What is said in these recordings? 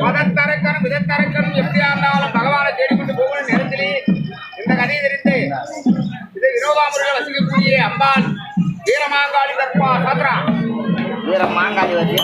மதத்தரக்கனும் விதத்தரக்கனும் எப்படியா இருந்தாலும் பகவானை தேடிக்கொண்டு போகணும் நேரத்திலே இந்த கதையை தெரிந்து இதை வினோகாமுறையில் வசிக்கக்கூடிய அம்பாள் வீரமாங்காளி தற்பா சாத்ரா வீரமாங்காளி வசி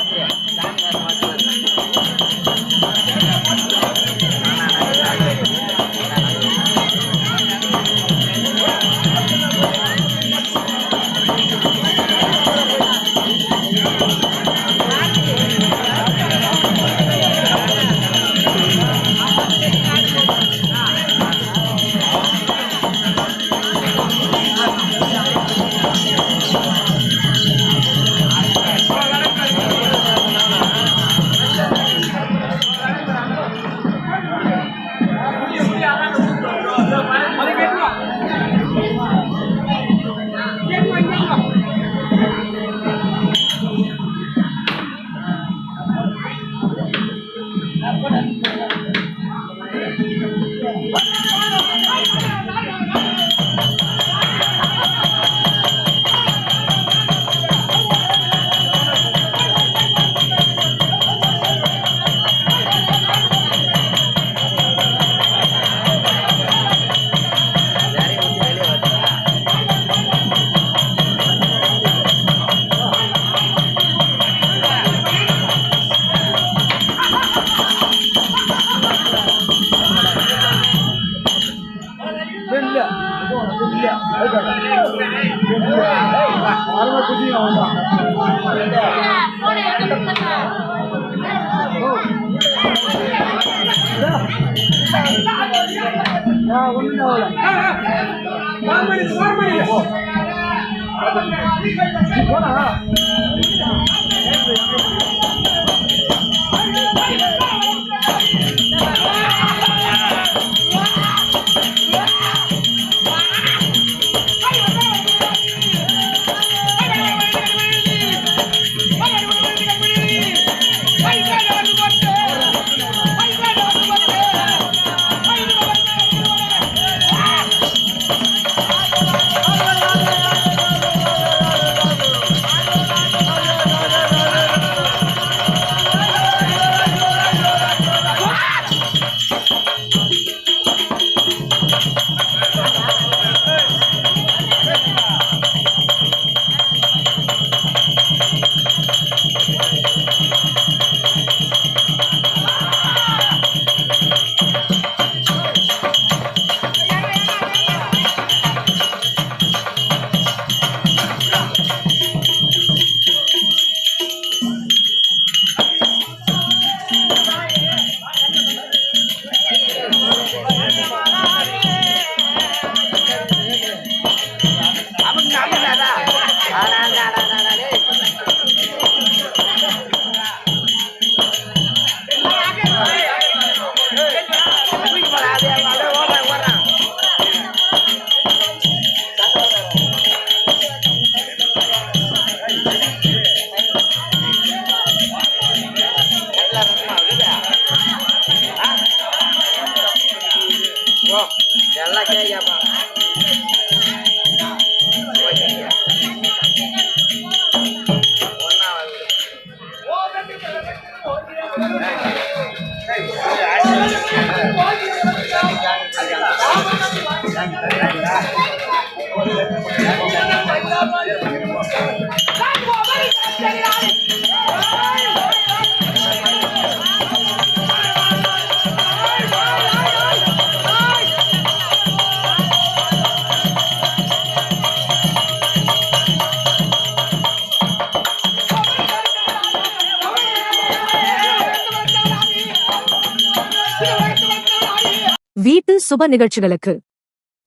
வீட்டு சுப நிகழ்ச்சிகளுக்கு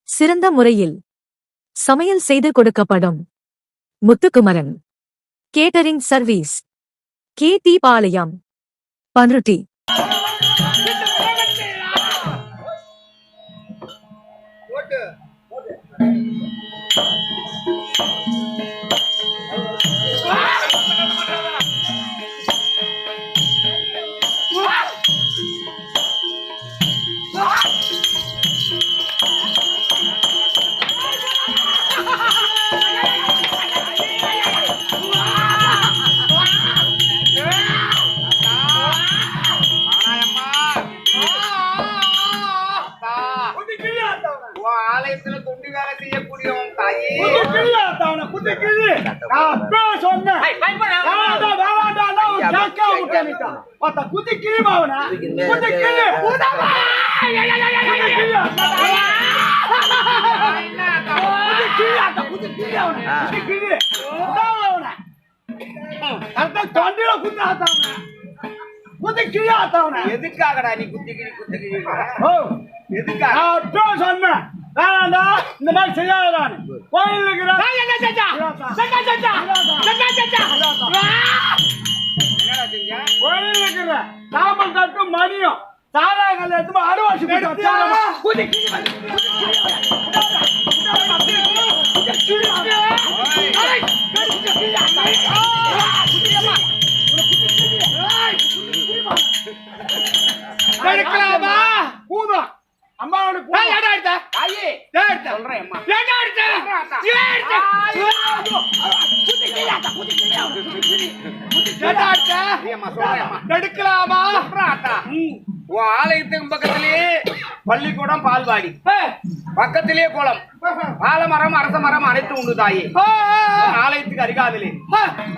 சிறந்த முறையில் சமையல் செய்து கொடுக்கப்படும் முத்துக்குமரன் கேட்டரிங் சர்வீஸ் KT பாளையம் பன்ருட்டி. குதிக்கிழி நான் அப்பவே சொன்னேன். வேணாண்டா, வேணாண்டான்னா அவன் கேட்காம விட்டானிட்டான். பார்த்தா குதிக்கிழி மாவனா, குதிக்கிழி. குதிக்கிழி. குதிக்கிழி அவனை, குதிக்கிழி. விடாத அவனை. கரெக்டா தொண்டையில குத்து ஆத்தவன. குதிக்கிழி ஆத்தவன. எதுக்காகடா நீ குத்திக்கிழி ஓ, எதுக்காக? நான் அப்பவே சொன்னேன். வேணாண்டா, இந்த மாதிரி செய்யாதான். கோயில் இருக்கிற என்னடா செஞ்ச? கோயில் இருக்கிற சாம்பல் தட்டும் மணியும் சாராங்கள் எடுத்து அறுவாசி பூதம் அம்மாவோட சொல்றேன் அம்மா. எடுக்கலாமா? உன் ஆலயத்துக்கு பக்கத்திலேயே பள்ளிக்கூடம், பால்வாடி, பக்கத்திலேயே குளம், பாலமரம், அரச மரம் அனைத்து உண்டு தாயே. ஆலயத்துக்கு அருகாதிலே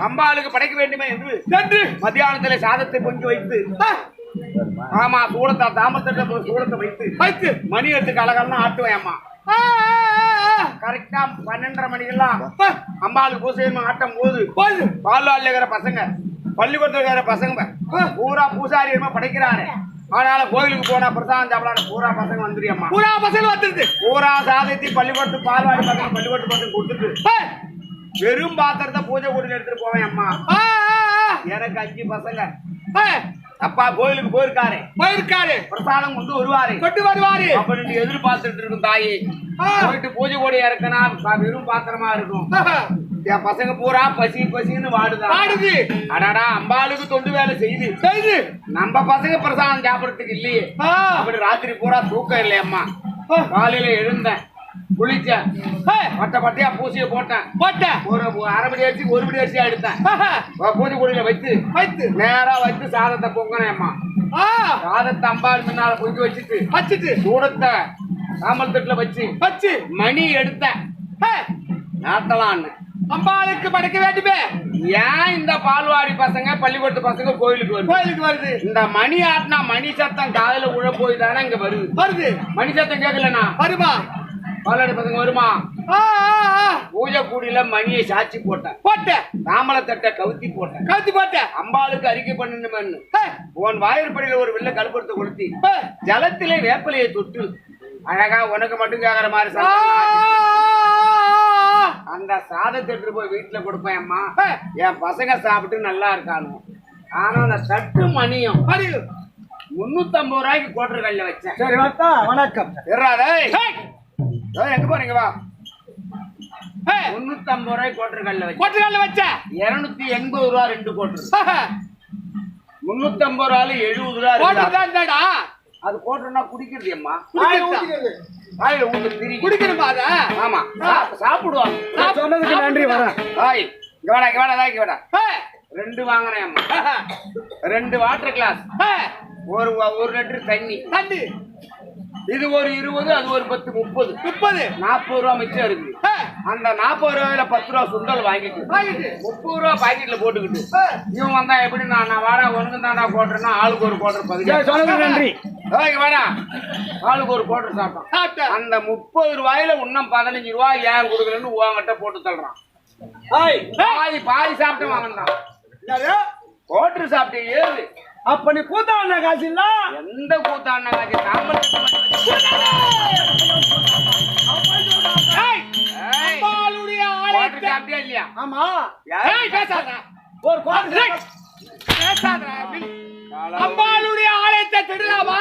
அம்பாளுக்கு படைக்க வேண்டுமே என்று மத்தியானத்திலே சாதத்தை பொங்கி வைத்து, ஆமா சூளத்தை தாமரத்தை சூளத்தை வைத்து மணி எடுத்து கலகலாம் ஆட்டுவேன் அம்மா. கரெக்டா 12:30 மணிக்கெல்லாம் அம்பாளுக்கு பூசை ஆட்டம் போது பால்வாடில இருக்கிற பசங்க, பள்ளிக்கூடத்துல இருக்கிற பசங்க பூரா பூசாரி படைக்கிறாரு. அதனால கோயிலுக்கு போனா பிரசாதம் சாப்பிடலாம் பூரா பசங்க வந்துருமா. பூரா பசங்க வந்துருது. பூரா சாதத்தை பள்ளிக்கூடத்து பால்வாடி பசங்க பள்ளிக்கூடத்து பசங்க கொடுத்துட்டு வெறும் பாத்திரத்தை பூஜை கூட்டி எடுத்துட்டு போவேன் அம்மா. எனக்கு 5 பசங்க. அப்பா கோயிலுக்கு போயிருக்காரு, பிரசாதம் கொண்டு வருவாரு அப்படின்னு எதிர்பார்த்துட்டு இருக்கும் தாயே. போயிட்டு பூஜை கூட இறக்கனா வெறும் பாத்திரமா இருக்கும். என் பசங்க பூரா பசின்னு வாடுது. அடாடா, அம்பாளுக்கு தொண்டு வேலை செய்து நம்ம பசங்க பிரசாதம் சாப்பிடறதுக்கு இல்லையே அப்படி ராத்திரி பூரா தூக்கம் இல்லையம்மா. காலையில எழுந்தேன், குளிச்சேன், பட்டையா பூசிய போட்டேன். ஒரு 1/2 மணி அரிசி 1 மணி அரிசியா எடுத்தேன். பூஜை கூடையில வைத்து நேரா வைத்து சாதத்தை பொங்கினேம்மா. சாதத்தை அம்பாள் முன்னால பொங்கி வச்சுட்டு சூடத்தை சாம்பல் தட்டுல வச்சு மணி எடுத்தேன். நாட்டலான்னு அம்பாளுக்கு படைக்க வேண்டுமே. ஏன் இந்த பால்வாடி பசங்க பள்ளிக்கூடத்து பசங்க கோயிலுக்கு வருது? இந்த மணி ஆட்டினா மணி சத்தம் காதல உழ போய் தானே இங்க வருது. மணி சத்தம் கேட்கலண்ணா வருமா? பால்வாடி பசங்க வருமா? பூஜை கூடியில மணியை சாட்சி போட்டேன். தாமலத்தட்டை கவுத்தி போட்டேன். அம்பாளுக்கு அறிக்கை பண்ணணும்னு உன் வாயிற்படியில ஒரு வெள்ளை கல்புரத்தை கொளுத்தி ஜலத்திலே வேப்பலையை தொட்டு அழகா உனக்கு மட்டும் கேக்குற மாதிரி அந்த சாதத்தை எடுத்துட்டு போய் வீட்டுல கொடுப்பேன் அம்மா. என் பசங்க சாப்பிட்டு நல்லா இருக்கானு. ஆனா அந்த தட்டு மணியும் 350 ரூபாய்க்கு கோட்டர் கல்ல வச்சேன். சரி வணக்கம். எங்க போறீங்க வா. 350 ரூபாய்க்கு கோட்டர் கல்ல வச்சேன். 280 ரூபா 2 கோட்டர். 350 ரூபாய் 70 ரூபா. அது போட்டோம்னா குடிக்கிறது அம்மா. வாயில ஊத்து திரி குடிக்கணுமா? அத ஆமா சாப்பிடுவாங்க. சொன்னதுக்கு நன்றி. வரேன். இங்க வேடா 2 வாங்கினேன் அம்மா. 2 வாட்டர் கிளாஸ், ஒரு லிட்டர் தண்ணி. இது ஒரு 20, அது ஒரு 10, 30, 40 ரூபா மிச்சம் இருக்கு. அந்த 40 ரூபாயில 10 ரூபா சுண்டல் வாங்கிட்டு 30 ரூபா பாக்கெட்ல போட்டுக்கிட்டு இவன் வந்தா எப்படி நான் வாடா ஒண்ணு தாண்டா போட்டுறேன்னா ஆளுக்கு ஒரு கோட்டர் 15. நன்றி. வேணா ஆளுக்கு ஒரு கோட்டர் சாப்பிட்டான். அந்த 30 ரூபாயில இன்னும் 15 ரூபாய் ஏன் கொடுக்கலன்னு உங்ககிட்ட போட்டு தள்ளுறான். பாதி சாப்பிட்டு வாங்கினான். கோட்டர் சாப்பிட்டு ஏது. அப்ப நீ கூத்தாண்ண காசு இல்ல? எந்த கூத்தாண்ண காசு? சாப்பிட்டியா இல்லையா? ஆமா. பேசாத ஒரு அம்பாளுடைய ஆலயத்தை திருடலாமா?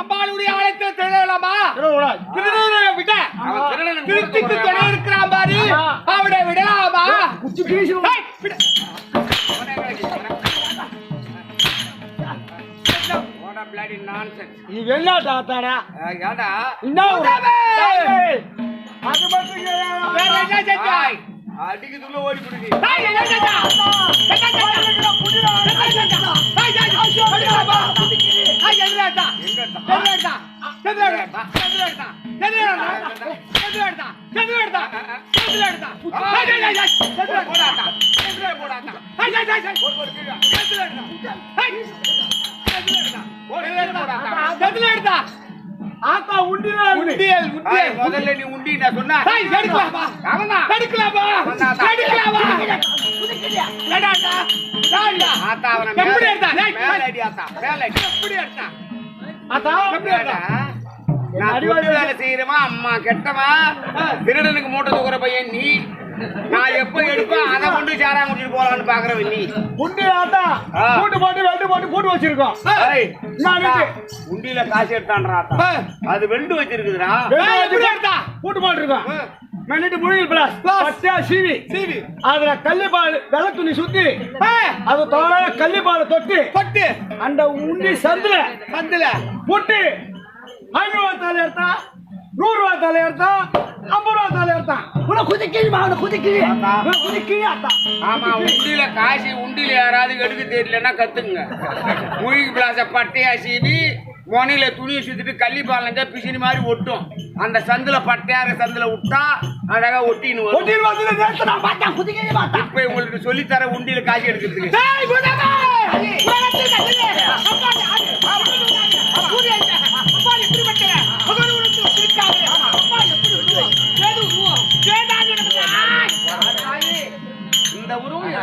அம்பாளுடைய ஆலயத்தை திருடலாமா? விட திருச்சிக்கு துணை இருக்கிறான் பாரு, அவனை விடலாமா? நீ வெளிநாட்டா தாடா? என்ன அது மட்டும் அடிக்குதுள்ள ஓடி பிடிச்சி ஆத்தா உண்டியல் முதல்ல நீ உண்டி நான் சொன்னா எடுக்கலாமா எடுக்கலாமா எடுக்கலாமா ஆத்தா அவன எப்படி எடுத்தா மேல அடி ஆத்தா மேல அடி எப்படி எடுத்தா ஆத்தா எப்படி எடுத்தா நான் அடிவாளி வேலை செய்யறமா அம்மா கெட்டவா திருடனுக்கு மூட்டை தூக்குற பையன் நீ நான் எப்ப எடுப்பேன் அதை கொண்டு சாரா கொண்டு போலான்னு பாக்குறவன் நீ உண்டி ஆத்தா கூட்டு போட்டு வெட்டு போட்டு போட்டு வச்சிருக்கோம் உண்டியில காசு எடுத்தான்றா ஆத்தா அது வெண்டு வச்சிருக்குதுடா கூட்டு போட்டுருக்கோம் மென்னிட்டு முழுகில் பச்சா சீவி அதுல கள்ளிப்பால் வெள்ளை துணி சுத்தி அது தோற கள்ளிப்பால் தொட்டு அந்த உண்டி சந்துல புட்டு 5 ரூபா தாலி எடுத்தா 100 ரூபா தாலி எடுத்தா 50 ரூபா தாலி எடுத்தா குதிக்கிழி ஆத்தா ஆமா உண்டியில காசு உண்டியில யாராவது எடுக்க தெரியலன்னா கத்துங்க மூழ்கி பிளாச பட்டையா சீவி மொனையில துணியை சுத்திட்டு கள்ளிப்பால் நஞ்சா பிசினி மாதிரி ஒட்டும் அந்த சந்துல பட்டையார சந்துல விட்டா அழகா ஒட்டின்னு இப்ப உங்களுக்கு சொல்லித்தர உண்டியில காசு எடுக்கிறதுக்கு இந்த உருவம்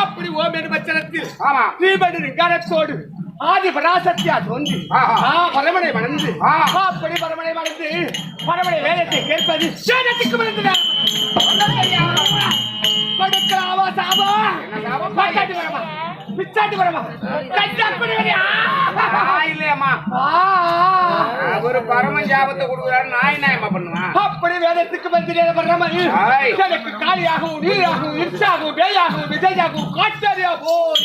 அப்படி ஓமேடு வச்சனத்தில் தீபனின் கரத்தோடு ஆதி பராசக்தியா தோன்றி பரமனை மணந்து அப்படி பரமனை மணந்து பரமனை வேதத்தை கேட்பது சேதத்துக்கு மணந்துதான் கொடுக்கலாமா சாபா பிச்சாட்டி வரமா பிச்சாட்டி வரமா கஞ்சாக்குடி இல்லையம்மா ஒரு பரம ஜாபத்தை கொடுக்குறாரு நான் என்ன பண்ணுவேன் அப்படி வேதத்துக்கு மந்திரியான பரமன் எனக்கு காளியாகவும் நீராகவும் இர்ச்சாகவும் பேயாகவும் விஜயாகவும் காட்டாரியாகவும்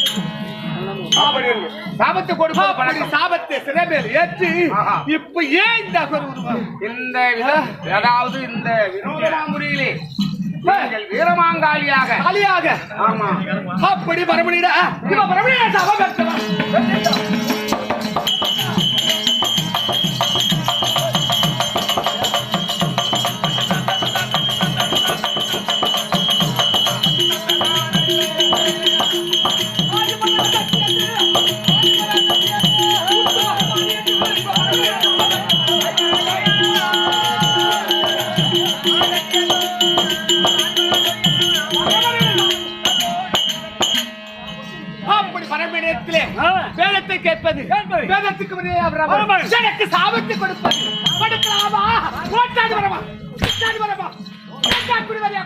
சாபத்தை கொடுப்போம் சாபத்தை சிறமேல் ஏற்றி இப்ப ஏன் இந்த அதாவது இந்த வினோதமாமுறையிலே வீரமாங்காலியாக ஆமா அப்படி பரமனிட பரமனிட சாபம் பெற்றவன் வேதத்தை கேட்பது வேதத்துக்கு எனக்கு சாபத்தை கொடுப்பது கொடுக்கலாமா ஓட்டாடி வரமா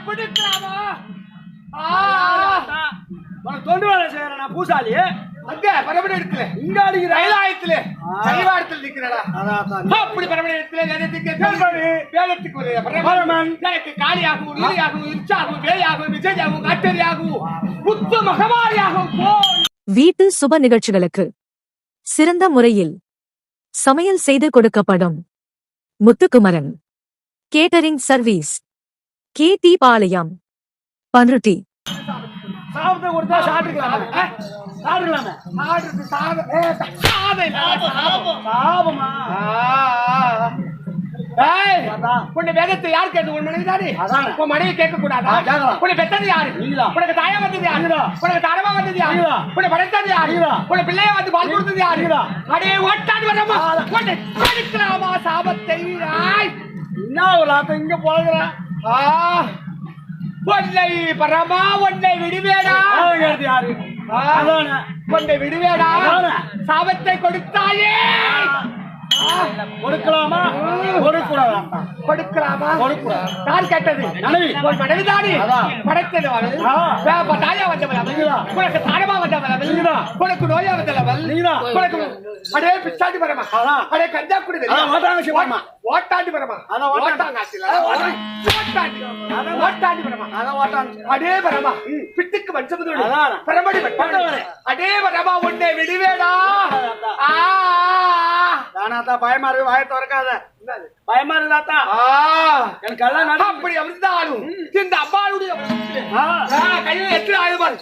கொடுக்கலாமா தொண்டு வேலை செய்யற பூசாலி அங்க பரமணி இடத்துல இங்க அடிக்கிற கைலாயத்துல கைவாரத்தில் நிக்கிறடா அப்படி பரமணி இடத்துல வேதத்துக்கு பரமன் எனக்கு காளியாகவும் நீலியாகவும் இர்ச்சாகவும் வேயாகவும் விஜயாகவும் காட்டரியாகவும் புத்து மகமாரியாகவும் போய் வீட்டு சுப நிகழ்ச்சிகளுக்கு சிறந்த முறையில் சமையல் செய்து கொடுக்கப்படும் முத்துக்குமரன் கேட்டரிங் சர்வீஸ் KT பாளையம் பன்ருட்டி சாப்பிட்டு கொடுத்தா சாப்பிட்டுக்கலாமே சாபமா உன்னை வேதத்தை யார் கேட்டு உன் மனைவி தானே உன் மனைவி கேட்க கூடாதா உன்னை பெற்றது யாரு உனக்கு தாயா வந்தது யாரு உனக்கு தாரமா வந்தது யாரு உன்னை படைத்தது யாரு உன்னை பிள்ளைய வந்து பால் கொடுத்தது யாரு அடே ஓட்டாடி வரமா உன்னை கொடுக்கலாமா சாபத்தை என்ன ஒரு இங்க போகிறேன் ஒன்னை பரமா ஒன்னை விடுவேடா. அவங்கிறது யாரு? அதானே. ஒன்னை விடுவேடா. அதானே. சாபத்தை கொடுத்தாயே. கொடுக்கலாமா கொடுக்கூடாதா? கொடுக்கலாமா? கொடுக்கூடாது. யார் கேட்டது? மனைவி. உன் மனைவிதானே அதான். படைத்தது அவள். தாயா வந்தவள் அவள். நீதான். உனக்கு தாரமா வந்தவள் அவள். நீதான். உனக்கு நோயா வந்தவள் அவள். நீதான். உனக்கு அடே பிச்சாண்டி பரமா. அதான். அடே கஞ்சா குடி அதான் ஓட்டாங்காசி பரமா. ஓட்டாண்டி பரமா. அதான் ஓட்டாண்டி. ஓட்டாங்காசில. ஓட்டாண்டி. அதான் ஓட்டாண்டி பரமா. அதான் ஓட்டாங்க. அடே பரமா. பிட்டுக்கு வச்சபதோடு. அதான். பரமடி வட்டவளே. அடே பரமா உன்னை விடுவேடா. ஆ தானாத்தா பயமா இருக்கு, வாயை திறக்காத. பயமா இருக்குதாத்தா? எனக்கு எல்லாம் நட அப்படி இருந்தாலும் இந்த அம்மாளுடைய கையில எத்தனை ஆயுதம் பாரு.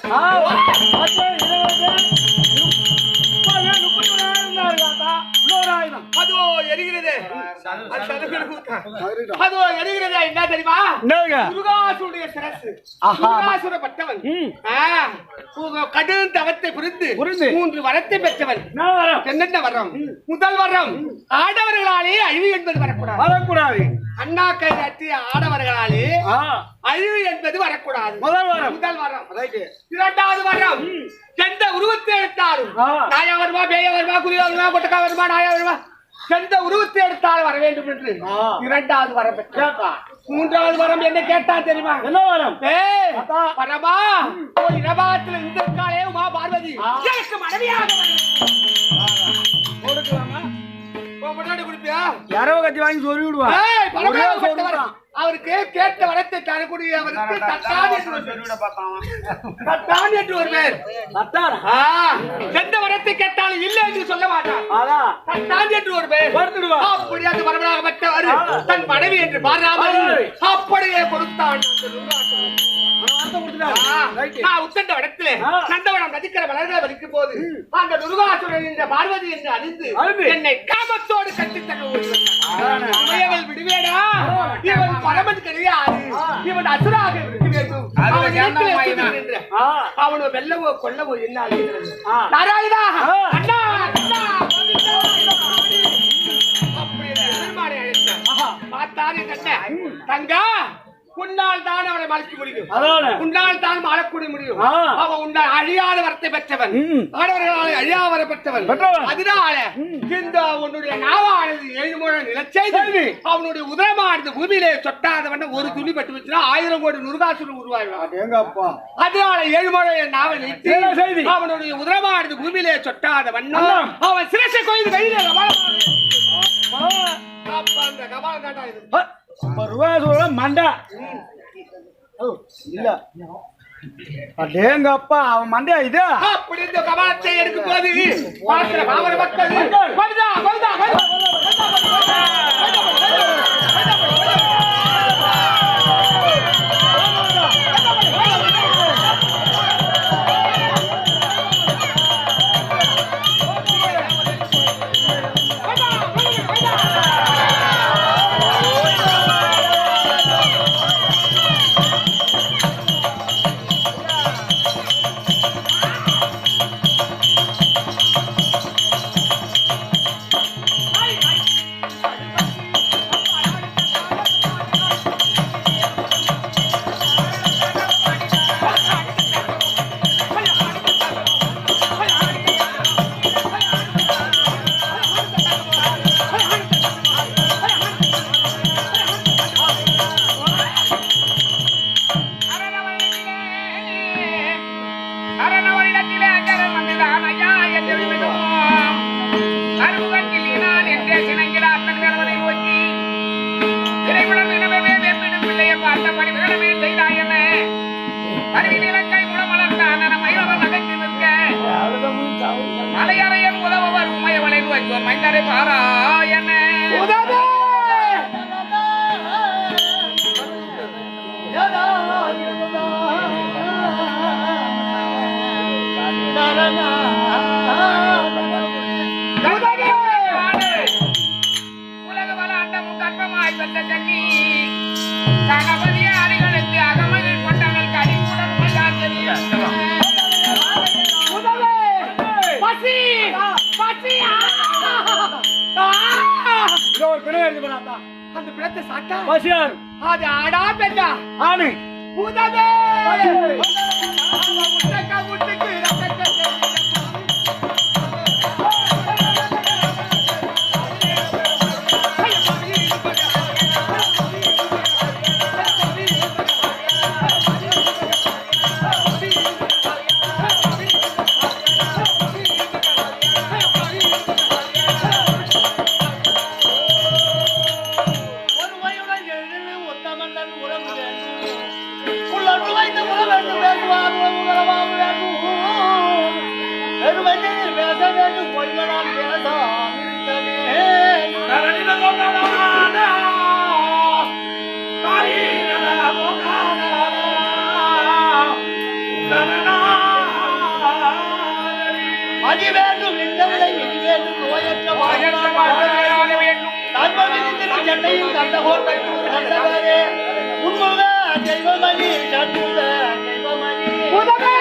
அதோ எரிகிறது. அதோ எரிகிறது. என்ன தெரியுமா? முருகாசுடைய சிரசு. முருகாசுர பட்டவன். கடும் தவத்தை புரிந்து 3 வரத்தை பெற்றவன். என்னென்ன வரம்? முதல் வரம் ஆடவர்களாலே அழிவு என்பது வரக்கூடாது. வரக்கூடாது. அண்ணா கை நட்டி ஆடவர்களாலே அழிவு என்பது வரக்கூடாது. முதல் வரம். இரண்டாவது வரம் எந்த உருவத்தை எடுத்தாலும் நாயா வருமா, பேய வருமா, குருவா வருமா, கொட்டக்கா வருமா, நாயா வருமா, எந்த உருவத்தை எடுத்தாலும் வர வேண்டும் என்று இரண்டாவது வரம் பெற்றார். மூன்றாவது வரம் என்ன கேட்டான் தெரியுமா? என்ன வரம்? பரமா ஒரு இரபாத்தில் இந்த காலே உமா பார்வதி எனக்கு மனைவியாக கொடுக்கலாமா? முன்னாடி கொடுப்பியா? யாரோ கத்தி வாங்கி சொல்லி விடுவா. அவருக்கு கேட்ட வரத்தை தரக்கூடிய தட்டான் என்று ஒரு பேர். எந்த வரத்தை கேட்டாலும் இல்லை என்று சொல்ல மாட்டார். தட்டான் என்று ஒரு பேர். அப்படி அது வரவராகப்பட்டவர் தன் மனைவி என்று பாராமல் அப்படியே கொடுத்தான். உத்தண்ட வடத்திலே நந்தவனம் நதிக்கிற மலர்களை வலிக்கும் போது அந்த துர்காசுரன் என்ற பார்வதி என்று அறிந்து என்னை காமத்தோடு கட்டி தன்னை விடுவேடா. இவன் பரமன் கிடையாது. இவன் அசுராக இருக்க வேண்டும். அவனோ வெல்லவோ கொல்லவோ என்ன நாராயணா அண்ணா பார்த்தாரு தங்கா உன்னால் தான் அவனை மறைக்க முடியும். உன்னால் தான் ஆளக்கூடிய முடியும். அவன் உன்னால் அழியாத வரத்தை பெற்றவன். ஆடவர்களால் அழியாத வர பெற்றவன். அதனால இந்த உன்னுடைய நாவானது 7 முறை நிலச்செய்து அவனுடைய உதரமானது பூமியிலே சொட்டாதவன் ஒரு துணி பட்டு வச்சுனா 1000 கோடி நுருகாசுரன் உருவாயிடுவான். அதனால 7 முறை நாவை நிறுத்தி அவனுடைய உதரமானது பூமியிலே சொட்டாதவன் அவன் சிரசை கோயில் கையிலே கபால காட்டா மண்டா இல்ல அடேங்கப்பா அவன் மண்டையா இது. அப்படி இந்த கபாலத்தை எடுக்கும் போது பாத்திர பாவர மக்கள் வருதா வருதா மலையறையன் உதவவர் உமையவனை மைந்தரை பாராயன உதவே உலக வள அண்டமும் கற்பமாய் வந்த தண்ணி கணபதிய அணிகளுக்கு அகமதில் கொண்டங்கள் கடிவுடன் அந்த பிணத்தை சாட்டா பசியார் அது ஆடா பெண்ணா ஆணு பூதமே முட்டக்கா முட்டுக்கு அடி வேண்டும் நின்றவில்லை விதி வேண்டும் நோயற்ற வாழ்க்கை வேண்டும் தர்மவிதித்தின் சென்னையில் கண்ட கோட்டை கண்டவரே உண்முக தெய்வமணி சண்முக தெய்வமணி உதவே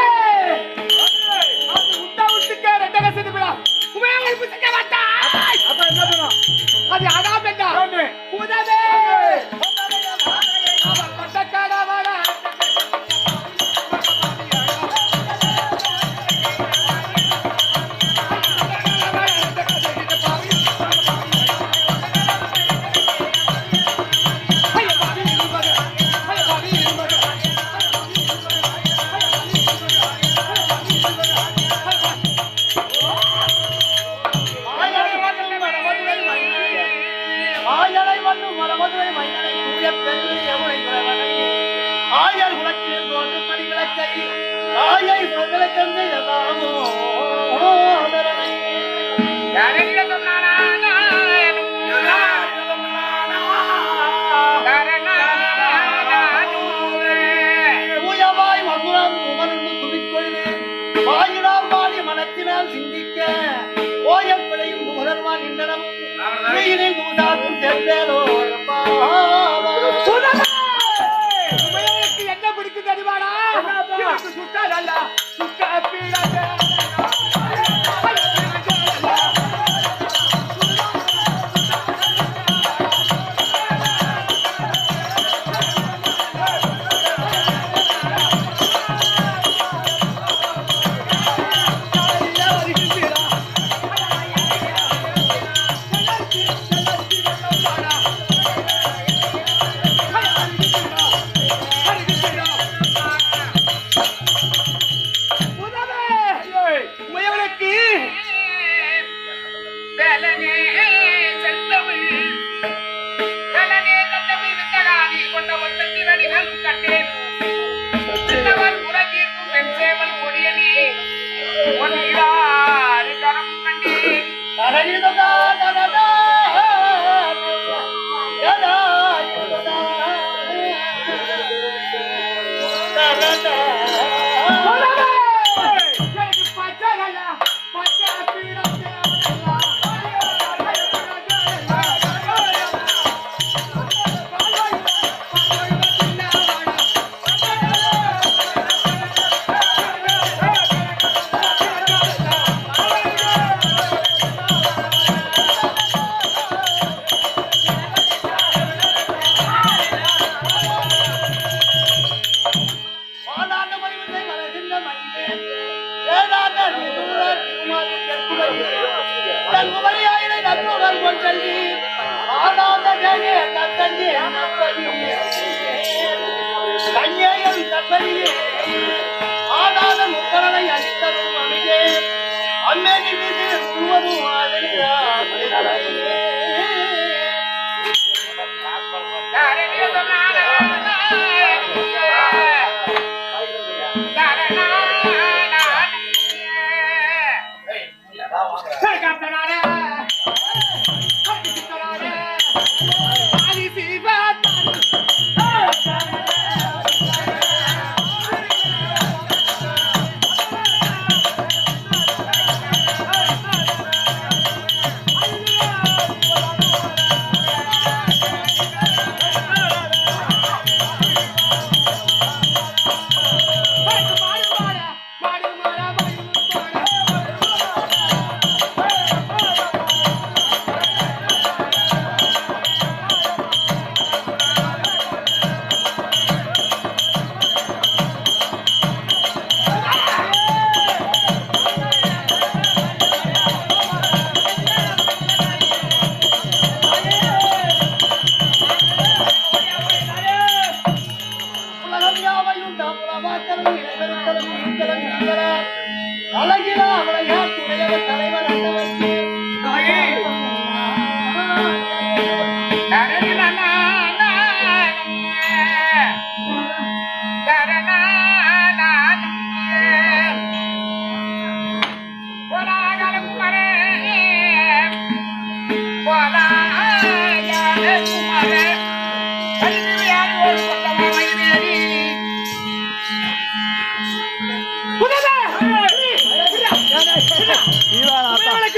அது உட்டா உட்டுக்க ரெண்டக செதுபிடா உமையை புசிக்க மாட்டாய் அப்ப என்ன பண்ணும் அது அடா பெண்டா உதவே அவ பட்டக்காடா வாடா மனத்தினால் சிந்திக்க ஓயப்பிழையும் முதல்வான் நின்றனமும் என்ன பிடிக்கும் தெரியுமாடா சுட்டாடல்ல சுட்ட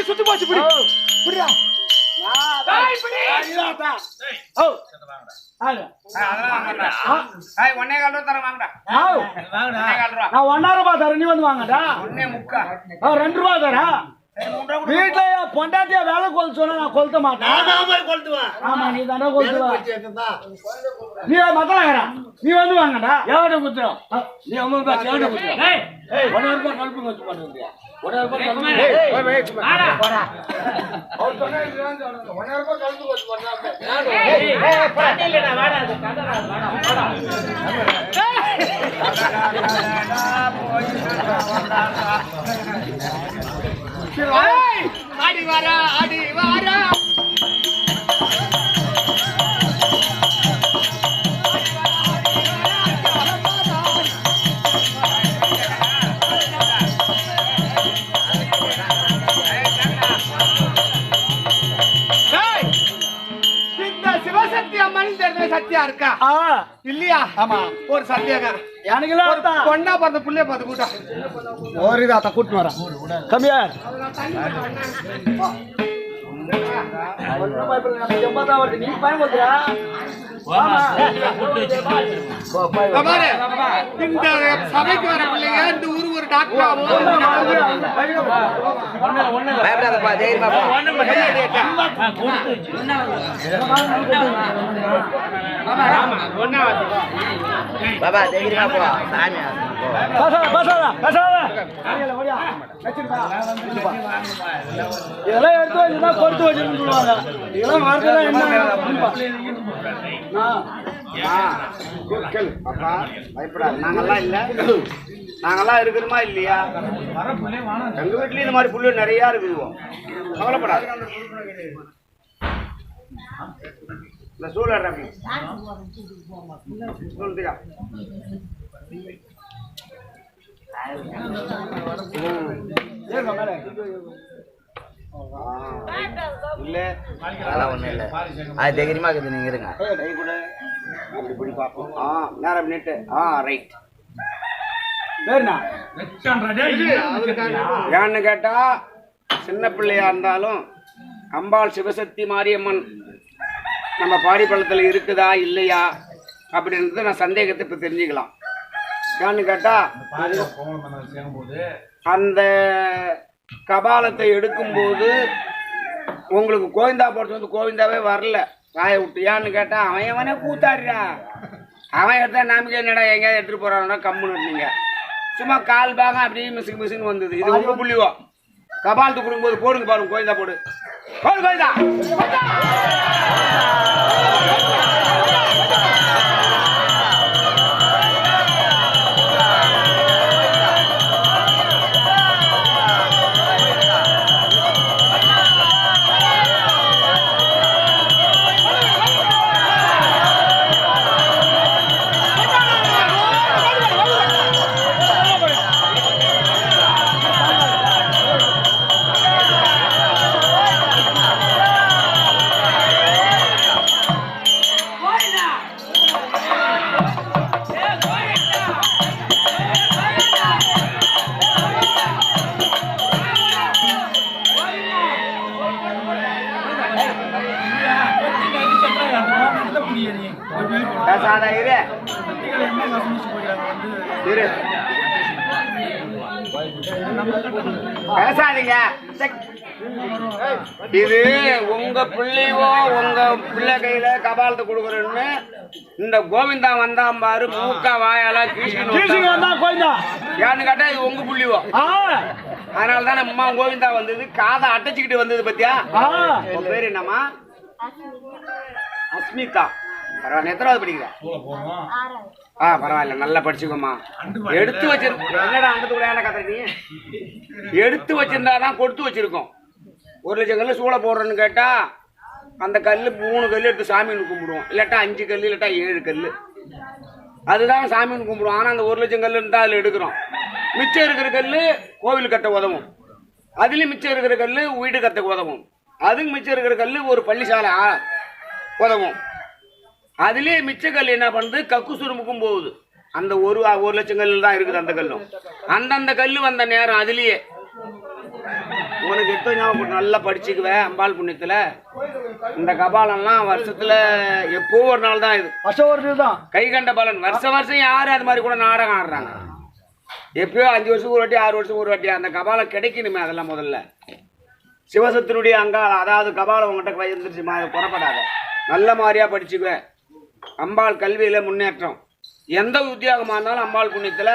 சுத்தி போச்சு புடி புடிடா டேய் புடி இதாடா ஓ ஆளு அதெல்லாம் வாங்கடா டேய் 1.25 ரூபாய் தர வாங்கடா ஆ வாங்கடா 1.25 ரூபாய் நான் 1.5 ரூபாய் தரேன் நீ வந்து வாங்கடா 1.25 ஆ 2 ரூபாய் தரேன் வீட்ல பொண்டாட்டியா வேலை கொல் சொன்னா நான் கொல்ல மாட்டேன் நான் போய் கொளுத்துவேன். ஆமா நீ தானே கொல்லுவ நீ மத்தலங்கடா நீ வந்து வாங்கடா எவட குத்துறோம் நீ அம்மா பா எவட குத்துறோம் ஏய் 1 ரூபாய் கல்பு கொத்து பண்ணுங்க 1 ரூபாய் கல்பு ஏய் வாடா போடா அவர் சொன்னா 1 ரூபாய் கல்பு கொத்து பண்ணாங்க ஏய் பாட்டி இல்லடா வாடா அது கதடா வாடா ஏய் ஆடி வாரா சிவசக்தி அம்மன் சத்தியா இருக்கா இல்லையா? ஆமா ஒரு சத்தியங்க எனக்கு பொண்ணா பார்த்த புள்ளைய பார்த்து கூட்டம் ஒரு இதாத்த கூட்டிட்டு வரேன் கம்மியார் நீ பயன்படுத்துறா இந்த சபைக்கு வர பிள்ளைங்க இந்த ஊரு ஒரு டாக்டராகவும் பயப்படாதப்பா தைரியமாப்பா பாபா தைரியமாப்பா சாமி இதெல்லாம் எடுத்து வச்சுதான் கொடுத்து வச்சிருந்து சொல்லுவாங்க இதெல்லாம் வார்த்தை பயப்படாது நாங்கெல்லாம் இல்ல நாங்கெல்லாம் இருக்கிறோமா இல்லையா எங்க வீட்லயும் இந்த மாதிரி புள்ளி நிறைய இருக்குதுவோம் கவலைப்படாது இந்த சூழல் சொல்லுயா இல்ல அதெல்லாம் ஒண்ணும் இல்ல அது தைரியமா இருக்குது நீங்க இருங்க அப்படி பார்ப்போம் நேரம் நிட்டு ரைட் ஏன்னு கேட்டா சின்ன பிள்ளையா இருந்தாலும் அம்பாள் சிவசக்தி மாரியம்மன் நம்ம பாடிப்பள்ளத்தில் இருக்குதா இல்லையா அப்படின்றது நான் சந்தேகத்தை இப்போ தெரிஞ்சுக்கலாம். ஏன்னு கேட்டா அந்த கபாலத்தை எடுக்கும்போது உங்களுக்கு கோவிந்தா போடுறது வந்து கோவிந்தாவே வரல வாயை விட்டு. ஏன்னு கேட்டா அவனே கூத்தாடுறா அவன் எடுத்தா நாமக்கே என்னடா எங்கேயாவது எடுத்துட்டு போறான்னா கம்முன்னு இருந்தீங்க. சும்மா கால் பாகம் அப்படியே மிஷின் மிஷின் வந்தது. இது உங்க புள்ளிவோ கபாலத்து கொடுக்கும்போது போடுங்க பாருங்க கோவிந்தா போடு போடு கோவிந்தா பேசாதீங்க. இது உங்க பிள்ளைவோ உங்க பிள்ளை கையில கபாலத்தை கொடுக்கறன்னு இந்த கோவிந்தா வந்தான் பாரு மூக்கா வாயால ஏன்னு கேட்டா இது உங்க புள்ளிவோ அதனாலதான் அம்மா கோவிந்தா வந்தது காதை அடைச்சுக்கிட்டு வந்தது பத்தியா. உன் பேரு என்னம்மா? அஸ்மிதா. பரவாயில்ல எத்தனாவது படிக்கிற? பரவாயில்ல நல்லா படிச்சுக்கோமா. எடுத்து வச்சிருக்க என்னடா அந்த கூட கதை நீ எடுத்து வச்சிருந்தாதான் கொடுத்து வச்சிருக்கோம். 1 லட்சம் கல்லு சூளை போடுறேன்னு கேட்டா அந்த கல்லு 3 கல்லு எடுத்து சாமின்னு கும்பிடுவோம். இல்லாட்டா 5 கல்லு இல்லாட்டா 7 கல்லு அதுதான் சாமின்னு கும்பிடுவோம். ஆனா அந்த 1 லட்சம் கல்லு இருந்தா அதுல எடுக்கிறோம். மிச்சம் இருக்கிற கல்லு கோவில் கட்ட உதவும். அதுலயும் மிச்சம் இருக்கிற கல்லு வீடு கட்ட உதவும். அதுக்கு மிச்சம் இருக்கிற கல்லு ஒரு பள்ளிசாலை உதவும். அதுலயே மிச்ச கல் என்ன பண்ணுது கக்கு சுருமுக்கும் போகுது. அந்த 1 லட்சம் கல்லு தான் இருக்குது. அந்த கல்லும் அந்தந்த கல்லு வந்த நேரம் அதுலயே உனக்கு எத்தனை ஞாபகம் நல்லா படிச்சுக்குவேன். அம்பாள் புண்ணியத்துல இந்த கபாலம்லாம் வருஷத்துல எப்போ ஒரு நாள் தான் இது. வருஷம் ஒரு தான் கை கண்ட பலன். வருஷம் யாரும் அது மாதிரி கூட நாடகம் ஆடுறாங்க. எப்பயோ 5 வருஷத்துக்கு ஒரு வாட்டி 6 வருஷத்துக்கு ஒரு வாட்டி அந்த கபாலம் கிடைக்கணுமே. அதெல்லாம் முதல்ல சிவசத்தினுடைய அதாவது கபாலம் உங்கள்கிட்ட வந்துருச்சு புறப்படாத. நல்ல மாதிரியா படிச்சுக்குவேன். அம்பாள் கல்வியில முன்னேற்றம். எந்த உத்தியோகமா இருந்தாலும் அம்பாள் புண்ணியத்துல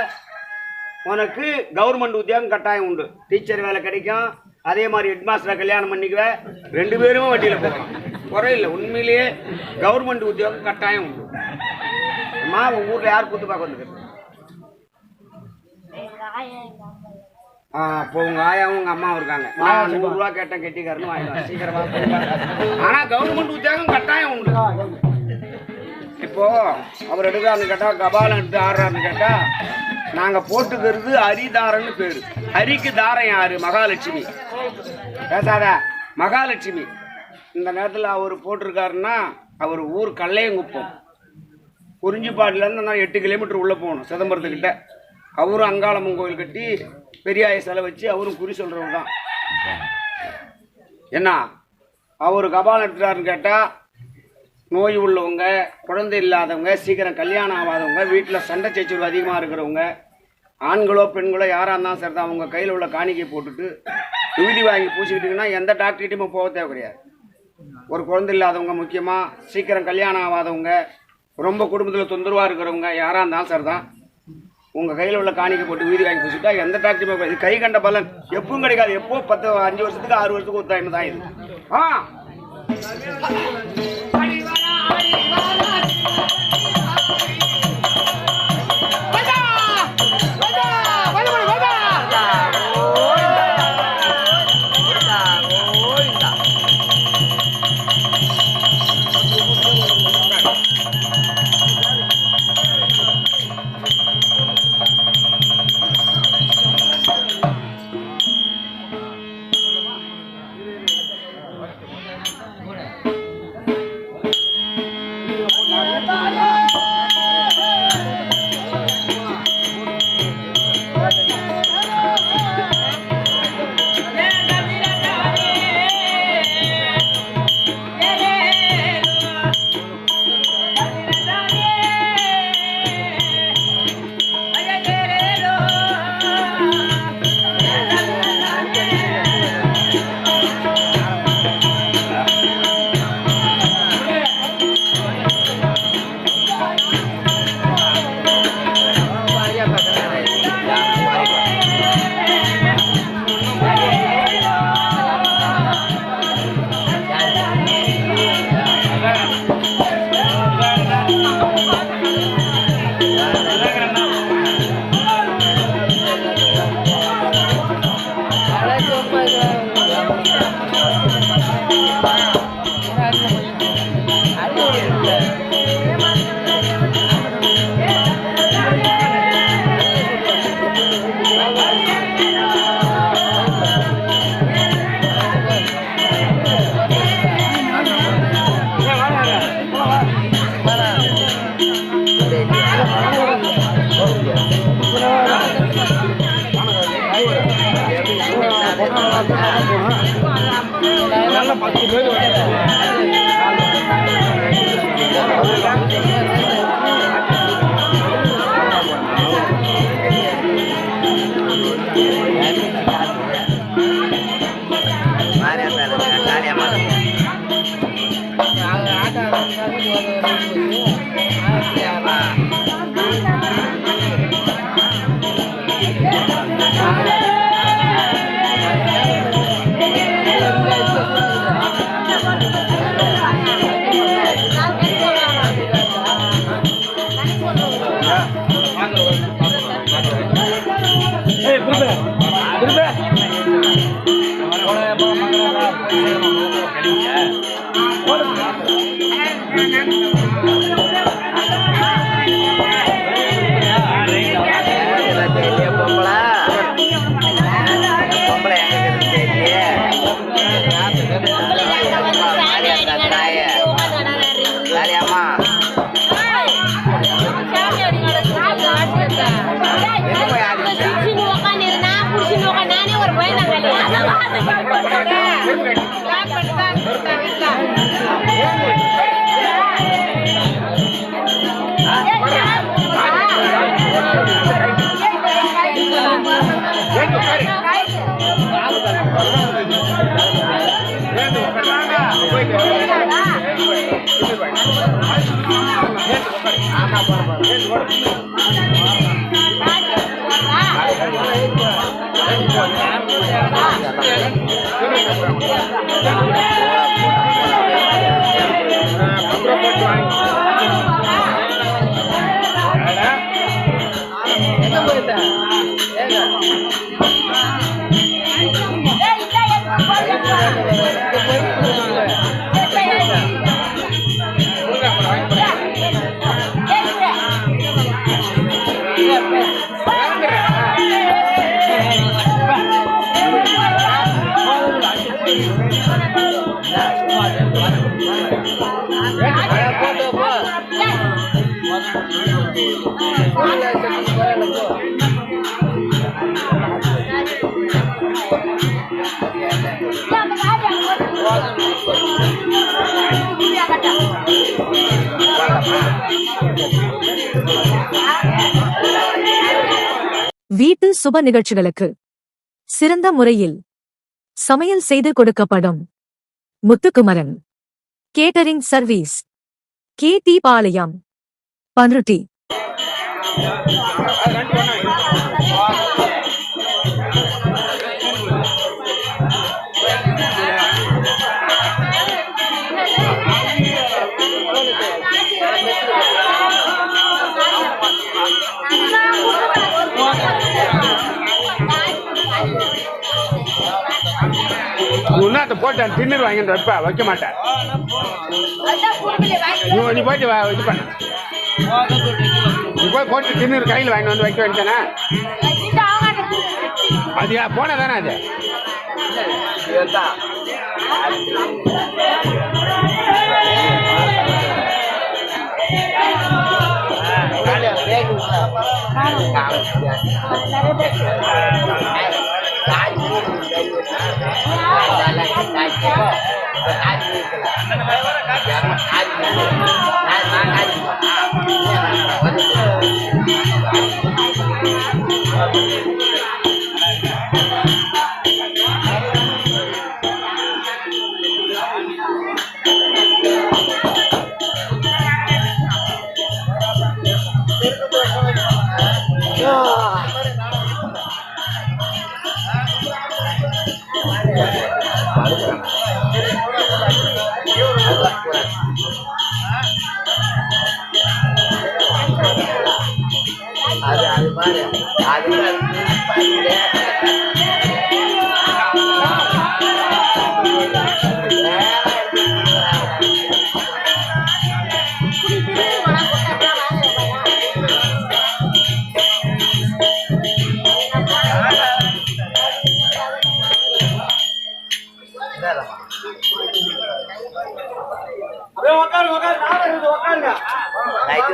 உனக்கு கவர்மெண்ட் உத்தியோகம் கட்டாயம் உண்டு. டீச்சர் வேலை கிடைக்கும். அதே மாதிரி ஹெட் மாஸ்டரை கல்யாணம் பண்ணிக்குவேன். 2 பேருமே வட்டியில போகலாம். குறையில்லை. உண்மையிலேயே கவர்மெண்ட் உத்தியோகம் கட்டாயம் உண்டு. அம்மா உங்க ஊர்ல யார் கூத்து பார்க்க வந்துருக்கு? இப்போ உங்க ஆயாவும் உங்க அம்மாவும் இருக்காங்க. நான் 100 ரூபா கேட்டேன், கெட்டிக்காரன்னு வாங்கிடுவேன். சீக்கிரமா. ஆனா கவர்மெண்ட் உத்தியோகம் கட்டாயம் உண்டு. இப்போ அவர் எடுக்கிறாருன்னு கேட்டா, கபாலம் எடுத்து ஆடுறாருன்னு கேட்டா, நாங்க போட்டுக்கிறது ஹரிதாரன்னு பேரு. ஹரிக்கு தாரம் யாரு? மகாலட்சுமி. பேசாத. மகாலட்சுமி. இந்த நேரத்தில் அவர் போட்டிருக்காருன்னா அவர் ஊர் கல்லையங்குப்பம். குறிஞ்சிப்பாட்டிலேருந்து 8 கிலோமீட்டர் உள்ள போகணும் சிதம்பரத்துக்கிட்ட. அவரும் அங்காளம்மன் கோயில் கட்டி பெரியாய சிலை வச்சு அவரும் குறி சொல்றவர் தான். என்ன அவர் கபாலம் எடுத்துறாருன்னு கேட்டா, நோய் உள்ளவங்க, குழந்தை இல்லாதவங்க, சீக்கிரம் கல்யாணம் ஆகாதவங்க, வீட்டில் சண்டை சச்சரவு அதிகமாக இருக்கிறவங்க, ஆண்களோ பெண்களோ யாராக இருந்தாலும் சரி தான், அவங்க கையில் உள்ள காணிக்கை போட்டுட்டு விபூதி வாங்கி பூசிக்கிட்டீங்கன்னா எந்த டாக்டர்கிட்டையுமே போக தேவை கிடையாது. ஒரு குழந்தை இல்லாதவங்க, முக்கியமாக சீக்கிரம் கல்யாணம் ஆகாதவங்க, ரொம்ப குடும்பத்தில் தொந்தரவாக இருக்கிறவங்க யாராக இருந்தாலும் சரி தான், உங்கள் கையில் உள்ள காணிக்கை போட்டு விபூதி வாங்கி பூசிட்டா எந்த டாக்டருமே இது கை கண்ட பலன் எப்பவும் கிடைக்காது. எப்போ 5 வருஷத்துக்கு 6 வருஷத்துக்கு ஒரு டைம் தான் இது. Sinukan nila na, sinukan na ni Warbuena. வீட்டு சுப நிகழ்ச்சிகளுக்கு சிறந்த முறையில் சமையல் செய்து கொடுக்கப்படும் முத்துக்குமரன் கேட்டரிங் சர்வீஸ் KT பாளையம் பன்ருட்டி. உன்னாத்த போட்டேன் திண்ணூர் வாங்கிட்டு வைப்ப வைக்க மாட்டேன் நீ போயிட்டு இது பண்ண நீ போய் போட்டு திண்ணூர் கையில் வாங்கிட்டு வந்து வைக்க வேண்டியதானே அது போன தானே அது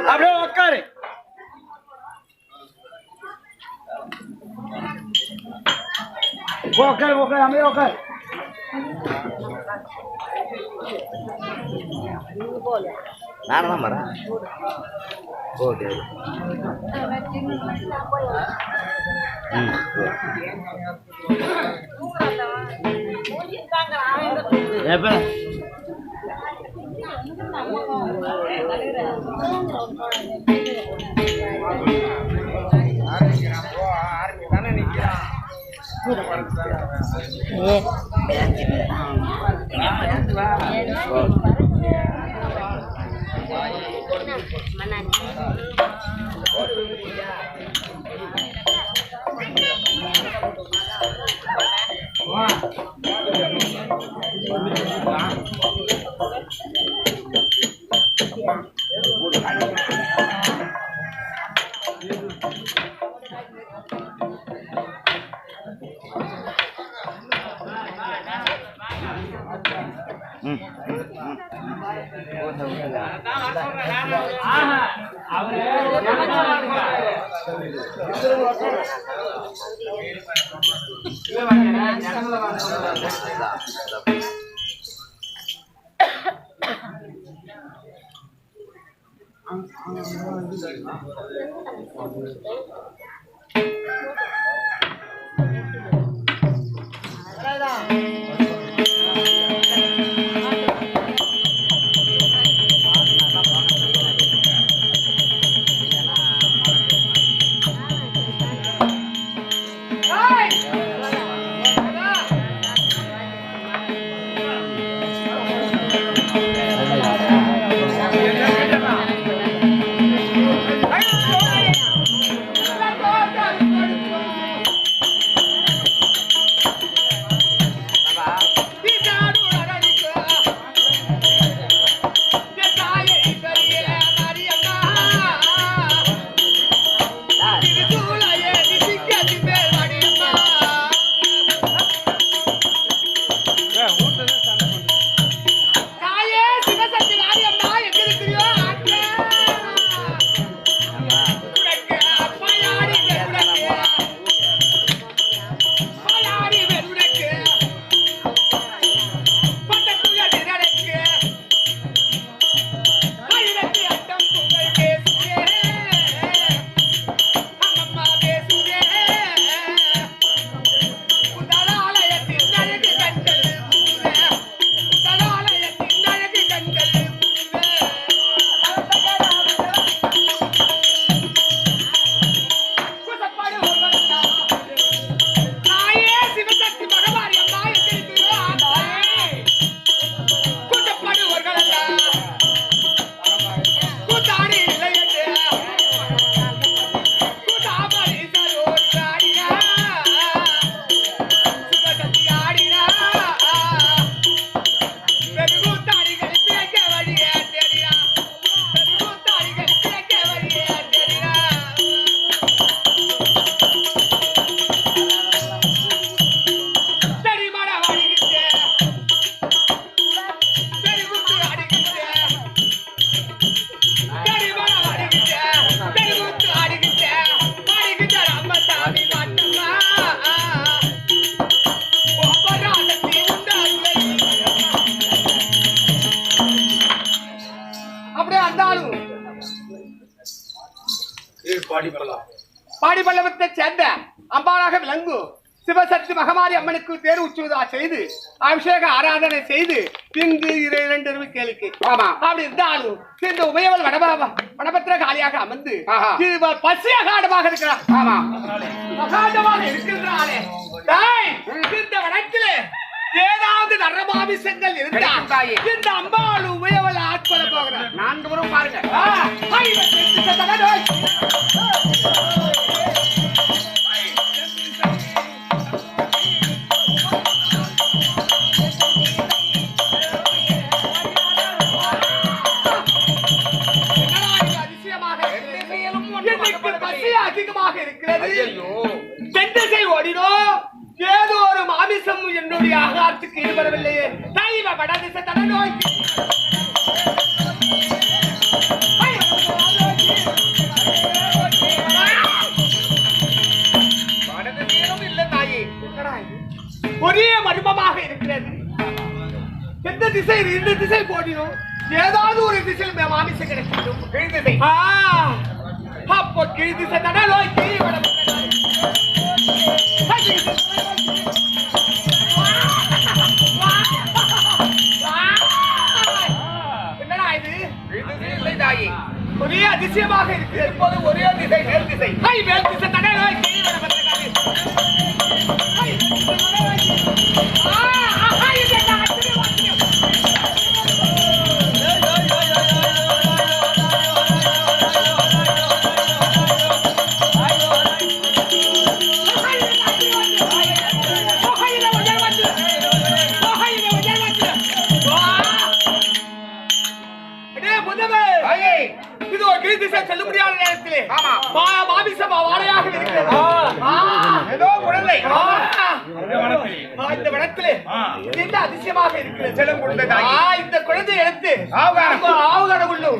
அப்படியே உட்காரு. உட்காரு உட்காரு அப்படியே உட்காரு. நானும் வரேன். ஓகே. எப்ப அப்படியே அந்த ஆளும் பாடி பல்லவத்தை சேர்ந்த அம்பாளாக விளங்கும் சிவசக்தி மகமாரி அம்மனுக்கு தேர் உச்சுவதா செய்து அபிஷேக ஆராதனை செய்து பின்பு 2 கேளுக்கு அப்படி இருந்தாலும் இந்த உமையவள் வனபத்திர காலியாக அமர்ந்து பசி அகாடமாக இருக்கிறார். அகாடமாக இருக்கிறாளே இந்த வனத்திலே ஏதாவது நரமாமிசங்கள் இருந்தா இந்த அம்பாள் உமையவள் ஆட்கொள்ள போகிறார். 4 முறை பாருங்க. அதிகமாக இருக்கிறது. தென்திசை ஓடினோம், ஏதோ ஒரு மாமிசம் என்னுடைய ஆகாரத்துக்கு ஈடுபடவில்லையே. தெய்வ வடதிசை தட நோய் இல்லை தாயே, ஒரே மர்மமாக இருக்கிறது. எந்த திசை 2 திசை போடினோம், ஏதாவது ஒரு திசையில் மாமிசம் கிடைக்கும். கீழ் திசை அப்போ கீழ் திசை தட நோய் என்னடா இது? ஒரே அதிசயமாக இருக்கு. இப்போது ஒரே திசை மேல் திசை. மேல் திசை தட நோய் செல்ல முடியாத நேரத்திலே மாமிசம் வாழையாக இருக்கிறது. ஏதோ குழந்தை இந்த வனத்திலே இந்த அதிசயமாக இருக்கிறது. இந்த குழந்தை எடுத்து ஆவுகான உள்ளும்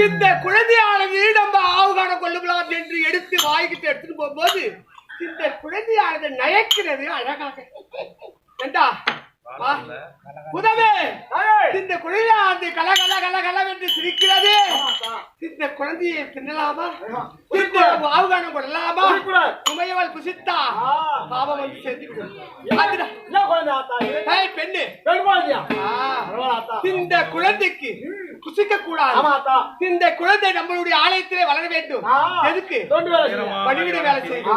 இந்த குழந்தையானது நம்ம ஆவுகான கொள்ளுகலாம் என்று எடுத்து வாய்கிட்டு எடுத்துட்டு போகும்போது இந்த குழந்தையானது நயக்கிறது அழகாக. ஏண்டா புதவே, இந்த குழந்தையானது கல கல கல கலம் என்று சிரிக்கிறது. இந்த குழந்தையை தின்னலாமா? ஆவுகானம் கொள்ளலாமா? உமையவள் புசித்தா பாவம் வந்து சேர்த்து பெண்ணு இந்த குழந்தைக்கு புசிக்க கூடாது. இந்த குழந்தை நம்மளுடைய ஆலயத்திலே வளர வேண்டும். எதுக்கு? பணிவிட வேலை செய்யும்.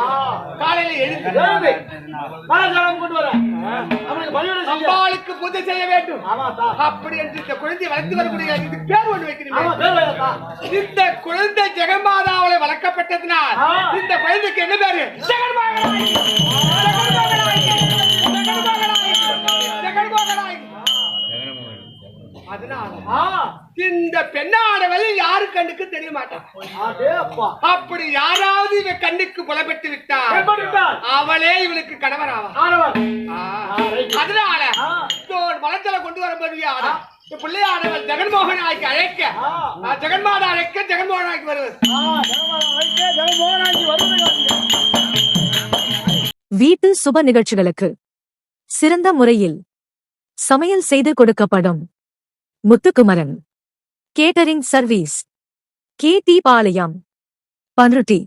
காலையில எழுந்து அம்பாளுக்கு பூஜை செய்ய வேண்டும். அப்படி என்று இந்த குழந்தை வளர்த்து வரக்கூடிய பேர் ஒன்று வைக்கிறீங்க. இந்த குழந்தை ஜெகன்மாதாவளை வளர்க்கப்பட்டதுனால் இந்த குழந்தைக்கு என்ன பேரு? ஜெகன்மோகனாய். இந்த பெண்ணானவள் யாரு கண்ணுக்கு தெரிய மாட்டான். அப்படி யாராவது இவ கண்ணுக்கு புலப்பட்டு விட்டால் அவளே இவளுக்கு கணவராவா. அதனால வளர்த்தல கொண்டு வரும்போது பிள்ளையானவள் ஜெகன்மோகனாய்க்கு அழைக்க, ஜெகன்மாதா அழைக்க ஜெகன்மோகனாய்க்கு வருவது. வீட்டு சுப நிகழ்ச்சிகளுக்கு சிறந்த முறையில் சமையல் செய்து கொடுக்கப்படும் முத்துக்குமரன் கேட்டரிங் சர்வீஸ், KT பாளையம், பன்ருட்டி.